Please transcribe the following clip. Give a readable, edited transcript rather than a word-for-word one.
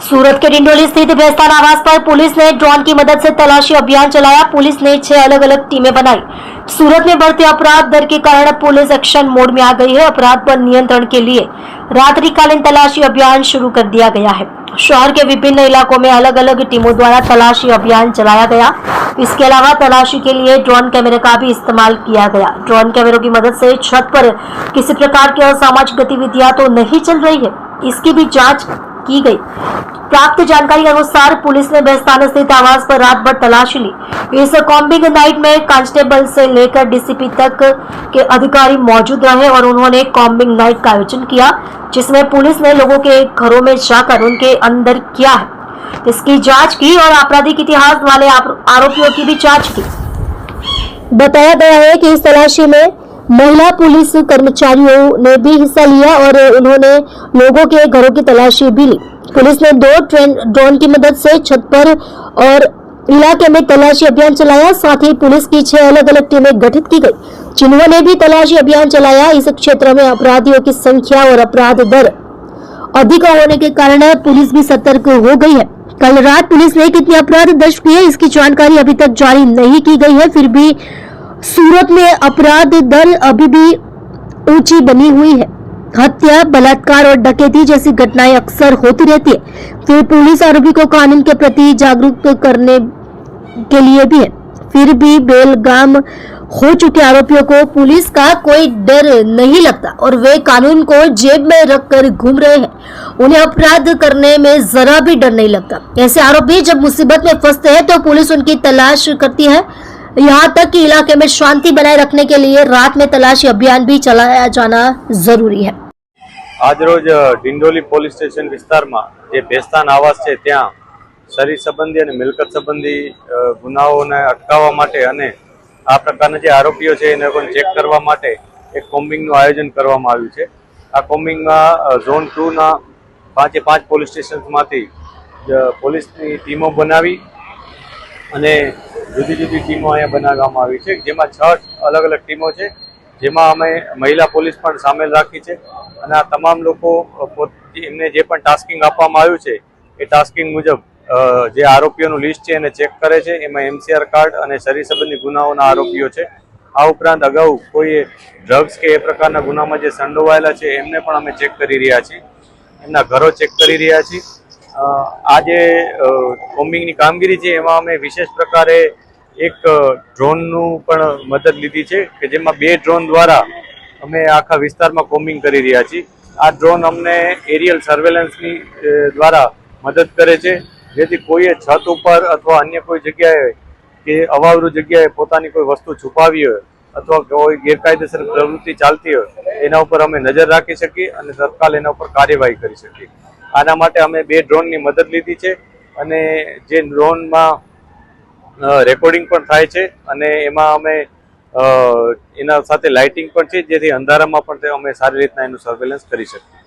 सूरत के डिंडोली स्थित बेस्तान आवास पर पुलिस ने ड्रोन की मदद से तलाशी अभियान चलाया। पुलिस ने 6 अलग अलग टीमें बनाई। सूरत में बढ़ते अपराध दर के कारण पुलिस एक्शन मोड में आ गई है। अपराध पर नियंत्रण के लिए रात्रिकालीन तलाशी अभियान शुरू कर दिया गया है। शहर के विभिन्न इलाकों में अलग अलग टीमों द्वारा तलाशी अभियान चलाया गया। इसके अलावा तलाशी के लिए ड्रोन कैमरे का भी इस्तेमाल किया गया। ड्रोन कैमरों की मदद से छत पर किसी प्रकार की असामाजिक गतिविधियां तो नहीं चल रही है, इसकी भी जांच की गई। प्राप्त जानकारी के अनुसार पुलिस ने बेस्तान स्थित आवास पर रात भर तलाशी ली। इस कॉम्बिंग नाइट में कांस्टेबल से लेकर डीसीपी तक के अधिकारी मौजूद रहे और उन्होंने कॉम्बिंग नाइट का आयोजन किया, जिसमें पुलिस ने लोगों के घरों में जाकर उनके अंदर क्या है इसकी जांच की और आपराधिक इतिहास वाले आरोपियों की भी जांच की। बताया गया है कि इस तलाशी में महिला पुलिस कर्मचारियों ने भी हिस्सा लिया और उन्होंने लोगों के घरों की तलाशी भी ली। पुलिस ने 2 ड्रोन की मदद से छत पर और इलाके में तलाशी अभियान चलाया। साथ ही पुलिस की 6 अलग अलग टीमें गठित की गई, जिन्होंने भी तलाशी अभियान चलाया। इस क्षेत्र में अपराधियों की संख्या और अपराध दर अधिक होने के कारण पुलिस भी सतर्क हो गई है। कल रात पुलिस ने कितने अपराध दर्ज किए, इसकी जानकारी अभी तक जारी नहीं की गई है। फिर भी सूरत में अपराध दर अभी भी ऊंची बनी हुई है। हत्या, बलात्कार और डकैती जैसी घटनाएं अक्सर होती रहती है। फिर पुलिस आरोपी को कानून के प्रति जागरूक करने के लिए भी है। फिर भी बेलगाम हो चुके आरोपियों को पुलिस का कोई डर नहीं लगता और वे कानून को जेब में रखकर घूम रहे हैं। उन्हें अपराध करने में जरा भी डर नहीं लगता। ऐसे आरोपी जब मुसीबत में फंसते हैं तो पुलिस उनकी तलाश करती है। यहाँ तक कि इलाके में शांति बनाए रखने के लिए रात में तलाशी अभियान भी चलाया जाना जरूरी है। आज रोज डिंडोली पोलीस स्टेशन विस्तार में जे बेस्तान आवास है त्या शरीर संबंधी और मिलकत संबंधी गुनाओने अटकाववा माटे अने आ प्रकारना जे आरोपीओ छे एने पण चेक करवा माटे एक कोम्बिंगनुं आयोजन करवामां आव्युं छे। आ कोम्बिंगमां झोन 2 ना 5 पोलीस स्टेशनमांथी पोलीसनी टीमो बनावी અને જુદી જુદી ટીમો અહીંયા બનાવવામાં આવી છે, જેમાં 6 અલગ અલગ ટીમો છે, જેમાં અમે મહિલા પોલીસ પણ સામેલ રાખી છે અને આ તમામ લોકો એમને જે પણ ટાસ્કિંગ આપવામાં આવ્યું છે એ ટાસ્કિંગ મુજબ જે આરોપીઓનું લિસ્ટ છે એને ચેક કરે છે। એમાં MCR કાર્ડ અને શરીર સંબંધી ગુનાઓના આરોપીઓ છે। આ ઉપરાંત અગાઉ કોઈ ડ્રગ્સ કે એ પ્રકારના ગુનામાં જે સંડોવાયેલા છે એમને પણ અમે ચેક કરી રહ્યા છીએ, એમના ઘરો ચેક કરી રહ્યા છીએ। आज कोम्बिंग कामगीरी है एम अमे विशेष प्रकारे एक ड्रोन पण मदद लीधी है कि जेमां 2 ड्रोन द्वारा अमे आखा विस्तार में कोम्बिंग करी रह्या छीए। आ ड्रोन अमने एरियल सर्वेलन्स द्वारा मदद करे छे, जेथी कोई छत पर अथवा अन्य कोई जग्याए के अवावरू जग्याए पोतानी कोई वस्तु छुपावी होय अथवा कोई गैरकायदेसर प्रवृत्ति चालती होय एना उपर अमे नजर राखी शकीए अने तत्काल एना उपर कार्यवाही करी शकीए। आना माटे अमे 2 ड्रोन नी मदद लीधी छे अने जे ड्रोन में रेकॉर्डिंग पण थाय छे अने एमां अमे एना साथे लाइटिंग पण छे, जेथी अंधारामां पण अमे सारी रीतना एनुं सर्वेलन्स करी शकीए।